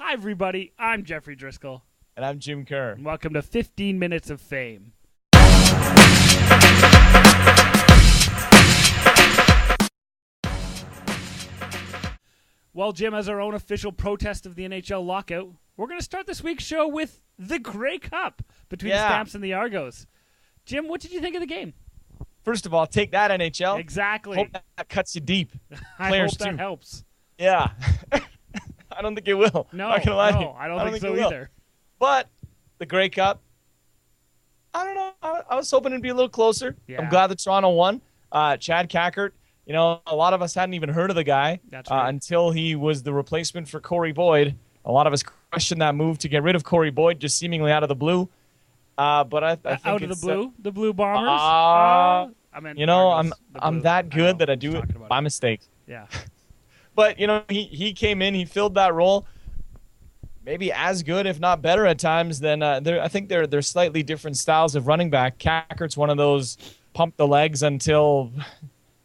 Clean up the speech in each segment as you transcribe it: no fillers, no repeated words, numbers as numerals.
Hi, everybody. I'm Jeffrey Driscoll. And I'm Jim Kerr. And welcome to 15 Minutes of Fame. Well, Jim, as our own official protest of the NHL lockout, we're going to start this week's show with the Grey Cup between the Stamps and the Argos. Jim, what did you think of the game? First of all, take that, NHL. Exactly. Hope that cuts you deep. I Players hope that too. helps. Yeah. I don't think it will. No, not gonna lie to you. I don't think so either. But the Grey Cup, I don't know. I was hoping it'd be a little closer. Yeah. I'm glad that Toronto won. Chad Cackert, a lot of us hadn't even heard of the guy until he was the replacement for Corey Boyd. A lot of us questioned that move to get rid of Corey Boyd just seemingly out of the blue. But I think out of the blue, the Blue Bombers. I'm that good that I do it by mistake. Yeah. But he came in, he filled that role, maybe as good, if not better at times than I think they're slightly different styles of running back. Cackert's one of those pump the legs until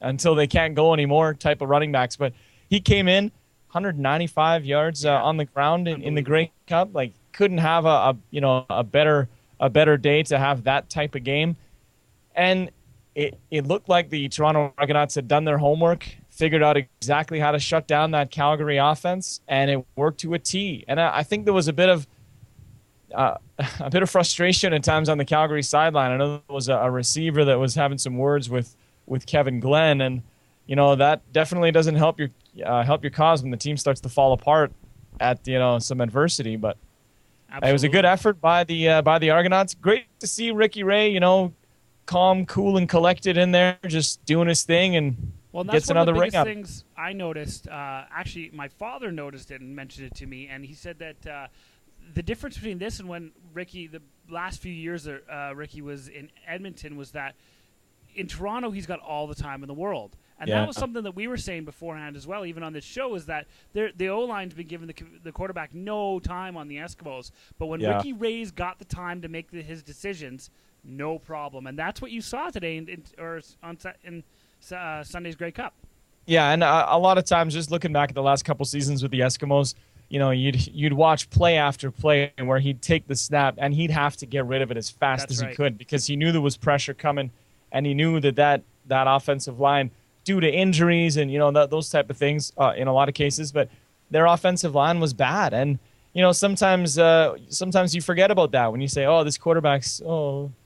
they can't go anymore type of running backs. But he came in 195 yards on the ground in the Grey Cup. Like, couldn't have a better day to have that type of game. And it looked like the Toronto Argonauts had done their homework, figured out exactly how to shut down that Calgary offense, and it worked to a T. And I think there was a bit of frustration at times on the Calgary sideline. I know there was a receiver that was having some words with Kevin Glenn, and that definitely doesn't help your cause when the team starts to fall apart at some adversity. But Absolutely. It was a good effort by the Argonauts. Great to see Ricky Ray, calm, cool, and collected in there, just doing his thing, and gets another ring up. One of the biggest things I noticed, actually, my father noticed it and mentioned it to me, and he said that the difference between this and when Ricky, the last few years Ricky was in Edmonton, was that in Toronto he's got all the time in the world. And that was something that we were saying beforehand as well, even on this show, is that the O-line's been giving the quarterback no time on the Eskimos. But when Ricky Ray's got the time to make his decisions, no problem. And that's what you saw today in Sunday's Grey Cup. Yeah, and a lot of times, just looking back at the last couple seasons with the Eskimos, you'd watch play after play where he'd take the snap and he'd have to get rid of it as fast as he could, because he knew there was pressure coming, and he knew that offensive line, due to injuries and those type of things in a lot of cases, but their offensive line was bad. And sometimes you forget about that when you say, oh, this quarterback's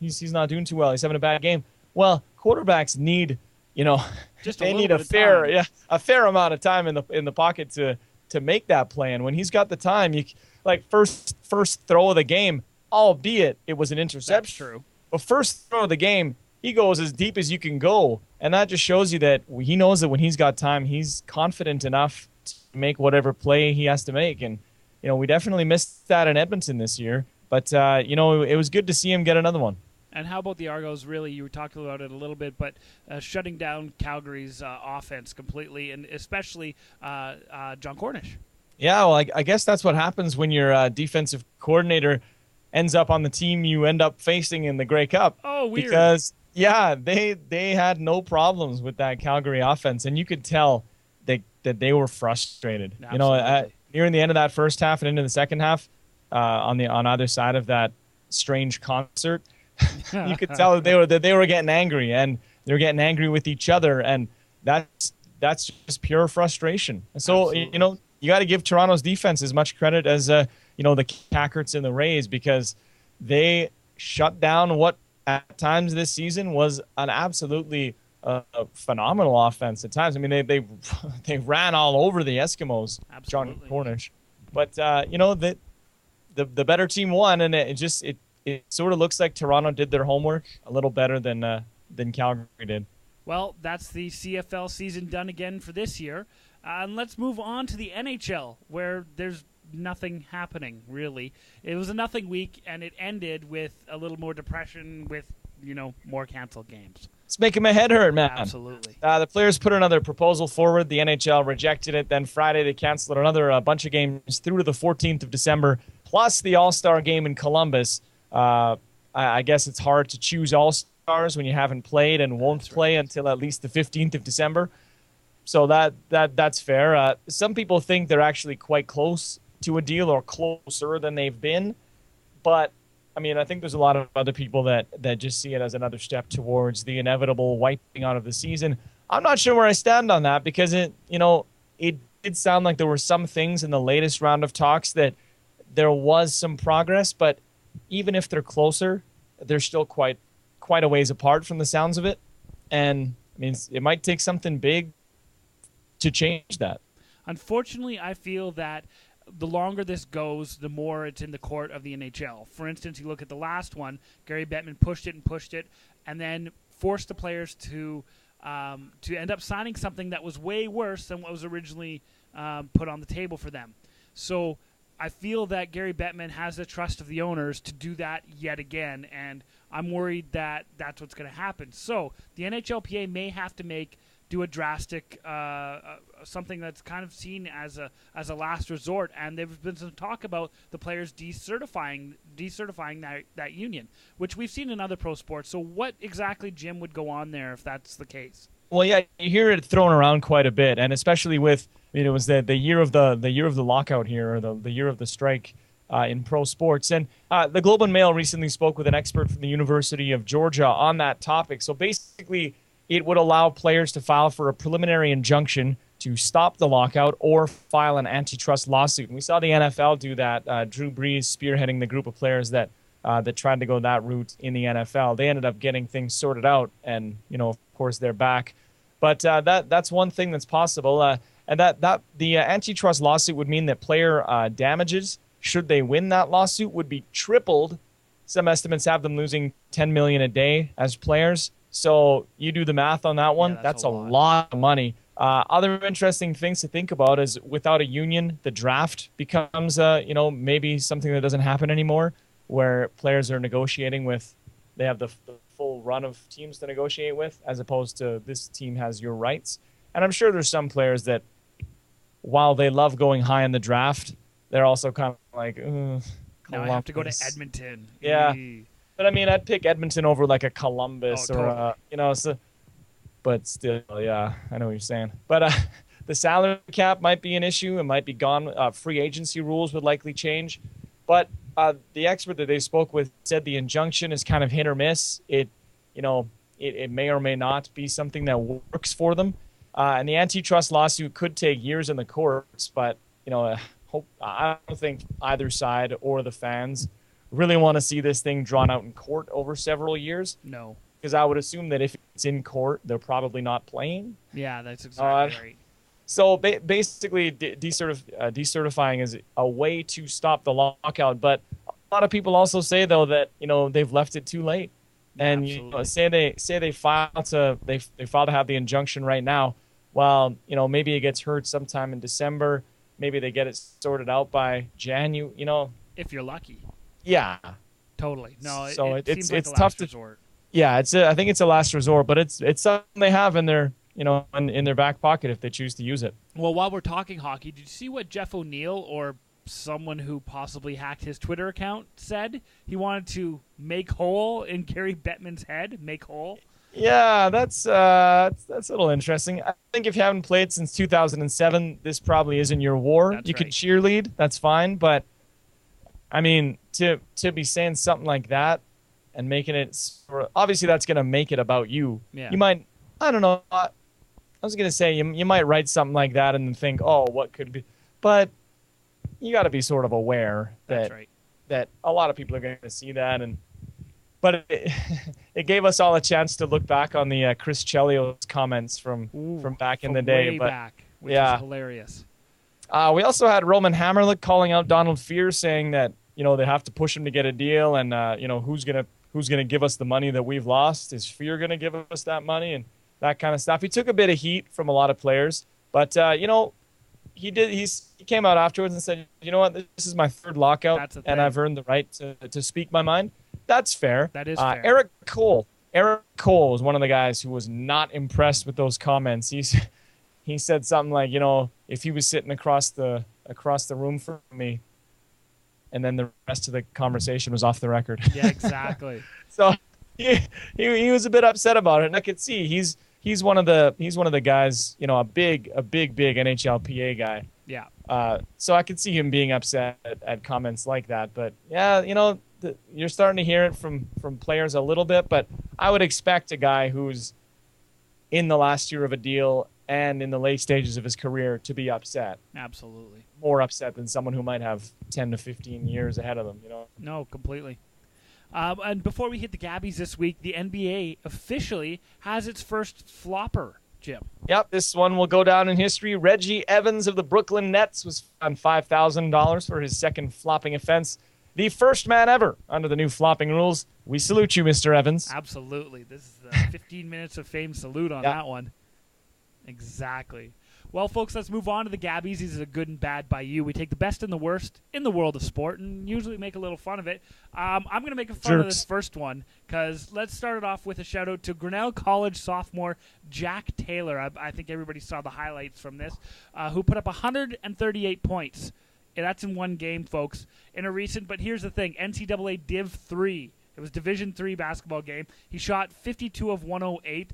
he's not doing too well, he's having a bad game. Well, quarterbacks need they need a fair amount of time in the pocket to make that play. And when he's got the time, first throw of the game, albeit it was an interception. That's true. But first throw of the game, he goes as deep as you can go. And that just shows you that he knows that when he's got time, he's confident enough to make whatever play he has to make. And, we definitely missed that in Edmonton this year. But, it was good to see him get another one. And how about the Argos, really? You were talking about it a little bit, but shutting down Calgary's offense completely, and especially John Cornish. Yeah, well, I guess that's what happens when your defensive coordinator ends up on the team you end up facing in the Grey Cup. Oh, weird. Because, they had no problems with that Calgary offense, and you could tell that they were frustrated. Absolutely. Near the end of that first half and into the second half, on either side of that strange concert, you could tell that they were getting angry, and they were getting angry with each other, and that's just pure frustration. And so Absolutely. You got to give Toronto's defense as much credit as the Cackerts and the Rays, because they shut down what at times this season was an absolutely phenomenal offense at times. I mean, they ran all over the Eskimos. Absolutely. John Cornish, but the better team won, and it sort of looks like Toronto did their homework a little better than Calgary did. Well, that's the CFL season done again for this year. And let's move on to the NHL, where there's nothing happening, really. It was a nothing week, and it ended with a little more depression with, more canceled games. It's making my head hurt, man. Absolutely. The players put another proposal forward. The NHL rejected it. Then Friday they canceled another bunch of games through to the 14th of December, plus the All-Star game in Columbus. I guess it's hard to choose All-Stars when you haven't played and won't play until at least the 15th of December. So that's fair. Some people think they're actually quite close to a deal or closer than they've been. But, I mean, I think there's a lot of other people that just see it as another step towards the inevitable wiping out of the season. I'm not sure where I stand on that because it did sound like there were some things in the latest round of talks that there was some progress, but even if they're closer, they're still quite a ways apart from the sounds of it. And I mean, it might take something big to change that. Unfortunately, I feel that the longer this goes, the more it's in the court of the NHL. For instance, you look at the last one, Gary Bettman pushed it, and then forced the players to end up signing something that was way worse than what was originally put on the table for them. So I feel that Gary Bettman has the trust of the owners to do that yet again, and I'm worried that that's what's going to happen. So the NHLPA may have to do a drastic something that's kind of seen as a last resort, and there's been some talk about the players decertifying that union, which we've seen in other pro sports. So what exactly, Jim, would go on there if that's the case? Well, yeah, you hear it thrown around quite a bit, and especially with it was the year of the lockout here, or the year of the strike in pro sports. And the Globe and Mail recently spoke with an expert from the University of Georgia on that topic. So basically, it would allow players to file for a preliminary injunction to stop the lockout or file an antitrust lawsuit. And we saw the NFL do that. Drew Brees spearheading the group of players that tried to go that route in the NFL. They ended up getting things sorted out, and of course they're back. But that's one thing that's possible. And that the antitrust lawsuit would mean that player damages, should they win that lawsuit, would be tripled. Some estimates have them losing $10 million a day as players. So you do the math on that one. Yeah, that's a lot of money. Other interesting things to think about is without a union, the draft becomes maybe something that doesn't happen anymore, where players are negotiating with, they have the full run of teams to negotiate with, as opposed to this team has your rights. And I'm sure there's some players that, while they love going high in the draft, they're also kind of like, now I have to go to Edmonton. Yeah. But I mean, I'd pick Edmonton over like a Columbus totally. But still, yeah, I know what you're saying. But the salary cap might be an issue. It might be gone. Free agency rules would likely change. But the expert that they spoke with said the injunction is kind of hit or miss. It may or may not be something that works for them. And the antitrust lawsuit could take years in the courts, but I don't think either side or the fans really want to see this thing drawn out in court over several years. No. Because I would assume that if it's in court, they're probably not playing. Yeah, that's exactly right. So basically, decertifying is a way to stop the lockout. But a lot of people also say, though, that they've left it too late. And say they file to have the injunction right now. Well, maybe it gets heard sometime in December. Maybe they get it sorted out by January. If you're lucky. Yeah. Totally. No. So it seems like it's a tough last resort. Yeah, I think it's a last resort, but it's something they have in their in their back pocket if they choose to use it. Well, while we're talking hockey, did you see what Jeff O'Neill, or someone who possibly hacked his Twitter account, said? He wanted to make hole in Gary Bettman's head. Make hole. Yeah, that's a little interesting. I think if you haven't played since 2007, this probably isn't your war. That's you right. could cheerlead, that's fine, but I mean, to be saying something like that and making it obviously that's going to make it about you. Yeah. You might, I don't know. I was going to say you might write something like that and then think, oh, what could be, but you got to be sort of aware That's right. that a lot of people are going to see that, but it gave us all a chance to look back on the Chris Chelios comments from back in the day. Way but back, which is hilarious. We also had Roman Hammerlick calling out Donald Fear, saying that they have to push him to get a deal, and who's gonna give us the money that we've lost? Is Fear gonna give us that money and that kind of stuff? He took a bit of heat from a lot of players, but he came out afterwards and said, you know what, this is my third lockout, and I've earned the right to speak my mind. That's fair. That is fair. Eric Cole was one of the guys who was not impressed with those comments. He said something like, if he was sitting across the room from me, and then the rest of the conversation was off the record. Yeah, exactly. So he was a bit upset about it, and I could see he's one of the guys, a big NHLPA guy. Yeah. So I could see him being upset at comments like that. But yeah, you're starting to hear it from players a little bit. But I would expect a guy who's in the last year of a deal and in the late stages of his career to be upset. Absolutely. More upset than someone who might have 10 to 15 years ahead of them, No, completely. And before we hit the Gabbies this week, the NBA officially has its first flopper, Jim. Yep, this one will go down in history. Reggie Evans of the Brooklyn Nets was fined $5,000 for his second flopping offense. The first man ever under the new flopping rules. We salute you, Mr. Evans. Absolutely. This is the 15 minutes of fame salute on that one. Exactly. Well, folks, let's move on to the Gabbies. These are good and bad by you. We take the best and the worst in the world of sport and usually make a little fun of it. I'm going to make fun of this first one because let's start it off with a shout-out to Grinnell College sophomore Jack Taylor. I think everybody saw the highlights from this, who put up 138 points. And that's in one game, folks, in a recent. But here's the thing, NCAA Div 3. It was Division 3 basketball game. He shot 52 of 108.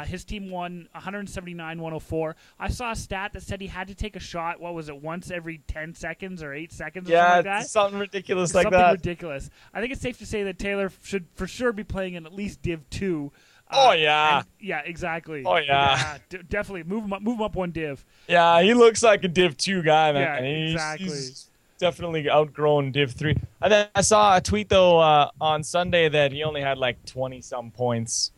His team won 179-104. I saw a stat that said he had to take a shot, what was it, once every 10 seconds or 8 seconds or something like that? Something ridiculous like that. Something ridiculous. I think it's safe to say that Taylor should for sure be playing in at least Div 2. Yeah, exactly. Oh, yeah. Definitely. Move him up one div. Yeah, he looks like a Div 2 guy, man. Yeah, exactly. He's definitely outgrown Div 3. And then I saw a tweet, though, on Sunday that he only had like 20-some points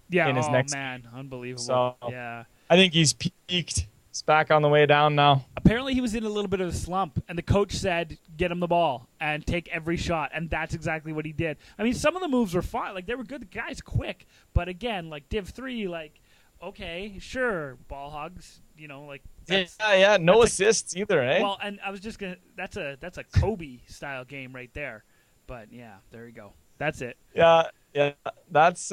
in his next man. Unbelievable. So, yeah. I think he's peaked. He's back on the way down now. Apparently he was in a little bit of a slump, and the coach said, get him the ball and take every shot, and that's exactly what he did. I mean, some of the moves were fine. Like, they were good. The guy's quick. But, again, like, Div 3, like, okay, sure, ball hogs, no assists either, eh? Well, and I was just going to – that's a Kobe-style game right there. But, yeah, there you go. That's it. Yeah, that's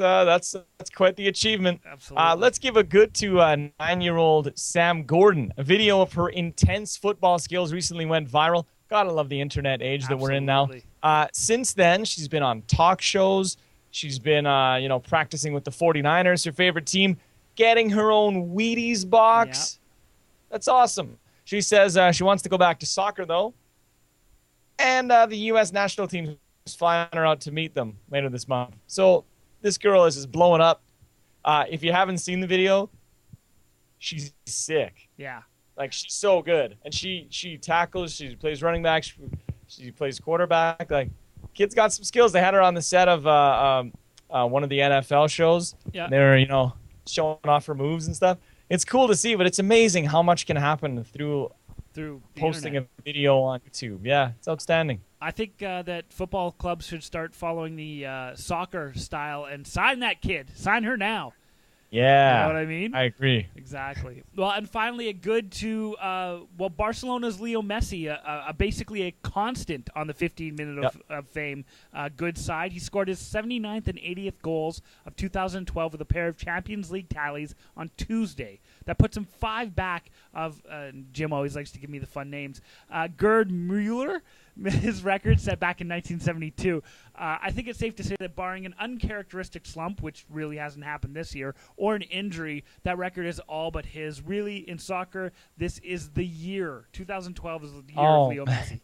quite the achievement. Absolutely. Let's give a good to 9-year-old Sam Gordon. A video of her intense football skills recently went viral. Gotta love the internet age that we're in now. Since then, she's been on talk shows. She's been, practicing with the 49ers, her favorite team, getting her own Wheaties box. Yep. That's awesome. She says she wants to go back to soccer, though. And the U.S. national team is flying her out to meet them later this month. So this girl is just blowing up. If you haven't seen the video, she's sick. Yeah. Like, she's so good. And she tackles, she plays running back, she plays quarterback. Like, kid's got some skills. They had her on the set of one of the NFL shows. Yeah. They were, showing off her moves and stuff. It's cool to see, but it's amazing how much can happen through posting internet. A video on YouTube. Yeah, it's outstanding. I think that football clubs should start following the soccer style and sign that kid. Sign her now. Yeah. You know what I mean? I agree. Exactly. Well, and finally, a good to Barcelona's Leo Messi, basically a constant on the 15-minute of fame. Good side. He scored his 79th and 80th goals of 2012 with a pair of Champions League tallies on Tuesday. That puts him 5 back of Jim always likes to give me the fun names. Gerd Müller. His record set back in 1972. I think it's safe to say that barring an uncharacteristic slump, which really hasn't happened this year, or an injury, that record is all but his. Really, in soccer, this is the year. 2012 is the year of Leo Messi.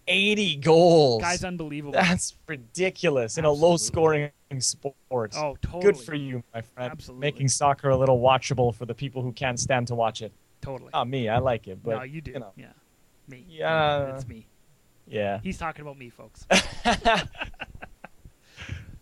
80 goals. Guy's unbelievable. That's ridiculous. Absolutely. In a low-scoring sport. Oh, totally. Good for you, my friend. Absolutely. Making soccer a little watchable for the people who can't stand to watch it. Totally. Not me. I like it. But, no, you do. Yeah. Me. Yeah. It's me. Yeah. He's talking about me, folks. All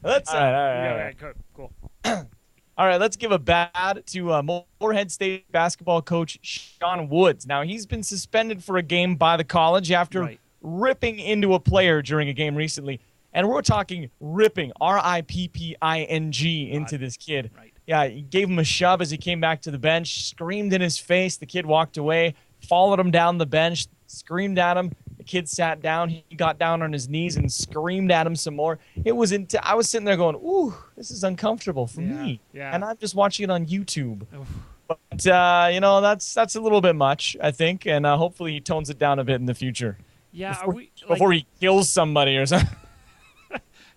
right. Cool. All right, let's give a bad to Morehead State basketball coach Sean Woods. Now, he's been suspended for a game by the college after ripping into a player during a game recently. And we're talking ripping, R-I-P-P-I-N-G, into this kid. Right. Yeah, he gave him a shove as he came back to the bench, screamed in his face. The kid walked away, followed him down the bench, screamed at him. The kid sat down. He got down on his knees and screamed at him some more. It was I was sitting there going, ooh, this is uncomfortable for me. Yeah. And I'm just watching it on YouTube. Oof. But, that's a little bit much, I think. And hopefully he tones it down a bit in the future. Yeah, before he kills somebody or something.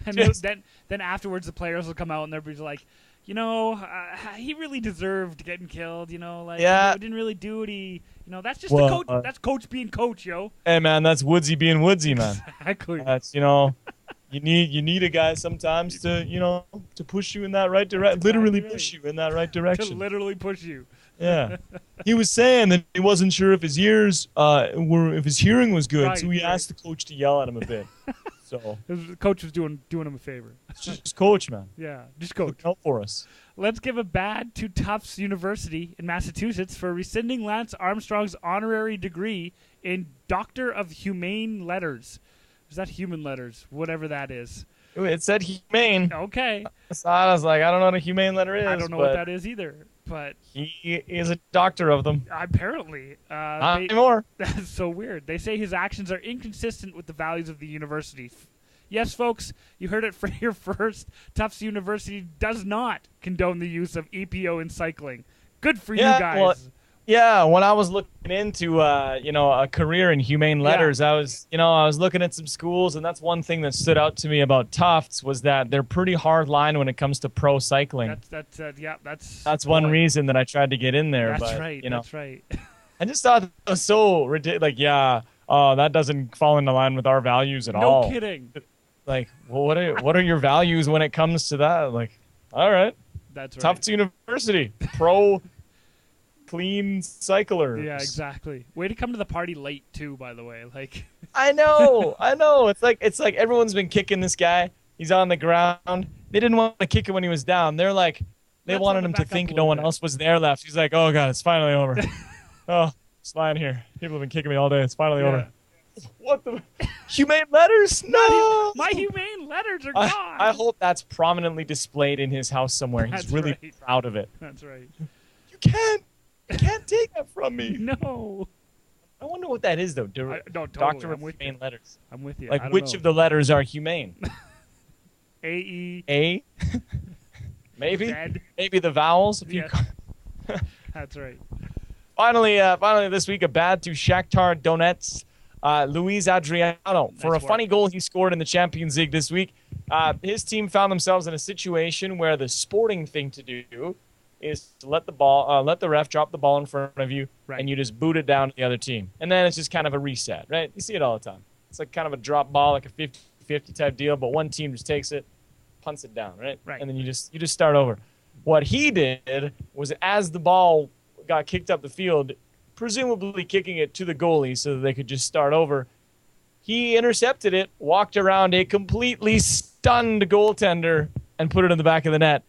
And then afterwards, the players will come out and they'll be like, he really deserved getting killed. He didn't really do what he. That's just the coach. That's coach being coach, yo. Hey, man, that's Woodsy being Woodsy, man. Exactly. That's You need a guy sometimes to push you in that right direction. Literally push you in that right direction. To literally push you. Yeah. He was saying that he wasn't sure if his ears if his hearing was good, right, so he asked the coach to yell at him a bit. So the coach was doing him a favor. It's just coach, man. Yeah, just coach. Look out for us. Let's give a bad to Tufts University in Massachusetts for rescinding Lance Armstrong's honorary degree in Doctor of Humane Letters. Is that human letters? Whatever that is. It said humane. Okay. So I was like, I don't know what a humane letter is. I don't know what that is either. But he is a doctor of them. Apparently. Not anymore. That's so weird. They say his actions are inconsistent with the values of the university. Yes, folks, you heard it here first. Tufts University does not condone the use of EPO in cycling. Good for you guys. Well, yeah, when I was looking into a career in humane letters, I was looking at some schools, and that's one thing that stood out to me about Tufts was that they're pretty hard line when it comes to pro cycling. That's one reason that I tried to get in there. That's right. That's right. I just thought it was so ridiculous. Like, that doesn't fall into line with our values at all. No kidding. Like, well, what are your values when it comes to that? Like, all right, that's right. Tufts University, pro. Clean cycler. Yeah, exactly. Way to come to the party late too, by the way. Like I know. It's like everyone's been kicking this guy. He's on the ground. They didn't want to kick him when he was down. They wanted him to think no one else was there left. He's like, oh god, it's finally over. Oh, it's lying here. People have been kicking me all day. It's finally over. What the humane letters? No, my humane letters are gone. I hope that's prominently displayed in his house somewhere. He's really proud of it. That's right. You can't take that from me. No. I wonder what that is, though. No, totally. Doctor of Humane Letters. I'm with you. Like, which of the letters are humane? A-E. A? Maybe? Z. Maybe the vowels? That's right. Finally, this week, a bad to Shakhtar Donetsk. Luiz Adriano for a funny goal he scored in the Champions League this week. His team found themselves in a situation where the sporting thing to do is to let the ref drop the ball in front of you, and you just boot it down to the other team. And then it's just kind of a reset, right? You see it all the time. It's like kind of a drop ball, like a 50-50 type deal, but one team just takes it, punts it down, right? And then you just start over. What he did was, as the ball got kicked up the field, presumably kicking it to the goalie so that they could just start over, he intercepted it, walked around a completely stunned goaltender, and put it in the back of the net.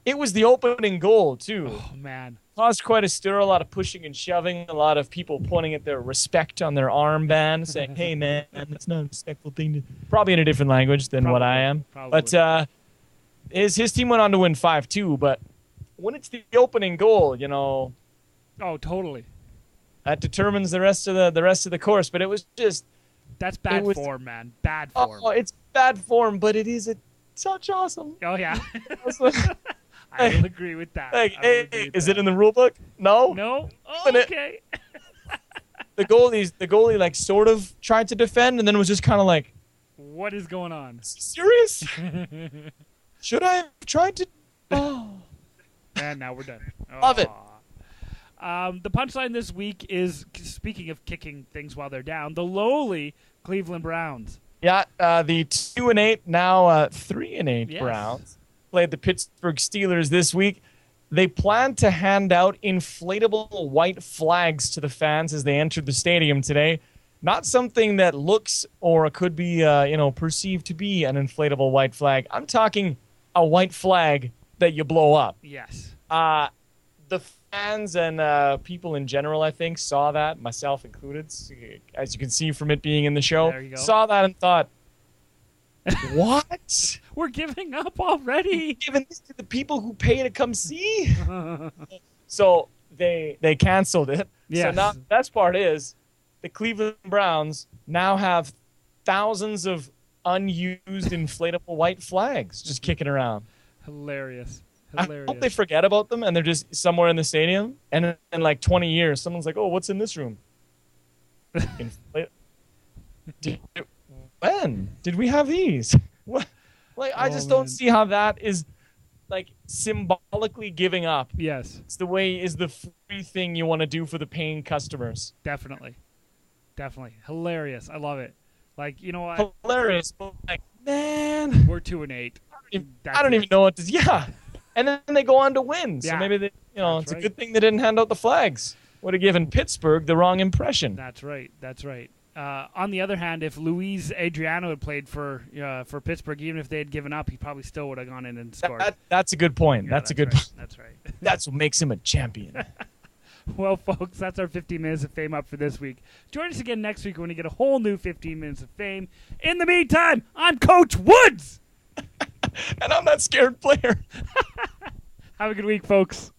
It was the opening goal, too. Oh, man. Caused quite a stir, a lot of pushing and shoving, a lot of people pointing at their respect on their armband, saying, hey, man, that's not a respectful thing to... Probably in a different language than what I am. But his team went on to win 5-2, but when it's the opening goal, Oh, totally. That determines the rest of the course, but it was just... That's bad form, man. Bad form. Oh, it's bad form, but it is a touch awesome. Oh, yeah. I will agree with that. Like, hey, is it in the rule book? No? No? Oh, okay. The goalie like sort of tried to defend and then was just kind of like, what is going on? Serious? Should I have tried to? Oh. And now we're done. Love it. The punchline this week is, speaking of kicking things while they're down, the lowly Cleveland Browns. Yeah, the 2-8, now 3-8 Browns played the Pittsburgh Steelers this week. They plan to hand out inflatable white flags to the fans as they entered the stadium today. Not something that looks or could be, perceived to be an inflatable white flag. I'm talking a white flag that you blow up. Yes. The fans and people in general, I think, saw that, myself included, as you can see from it being in the show. There you go. Saw that and thought, what? We're giving up already. We're giving this to the people who pay to come see? So they canceled it. Yes. So now the best part is the Cleveland Browns now have thousands of unused inflatable white flags just kicking around. Hilarious. I hope they forget about them and they're just somewhere in the stadium. And in like 20 years, someone's like, oh, what's in this room? When did we have these? What? Like, I just don't see how that is like symbolically giving up. Yes. It's the way is the free thing you want to do for the paying customers. Definitely. Hilarious. I love it. Like, you know what? Hilarious. But like, man, we're 2-8. I don't even know what to. Yeah. And then they go on to win. So Yeah. maybe they, it's right. a good thing they didn't hand out the flags. Would have given Pittsburgh the wrong impression. That's right. On the other hand, if Luiz Adriano had played for Pittsburgh, even if they had given up, he probably still would have gone in and scored. That's a good point. Yeah, that's a good point. That's right. That's what makes him a champion. Well, folks, that's our 15 Minutes of Fame up for this week. Join us again next week when we get a whole new 15 Minutes of Fame. In the meantime, I'm Coach Woods. And I'm that scared player. Have a good week, folks.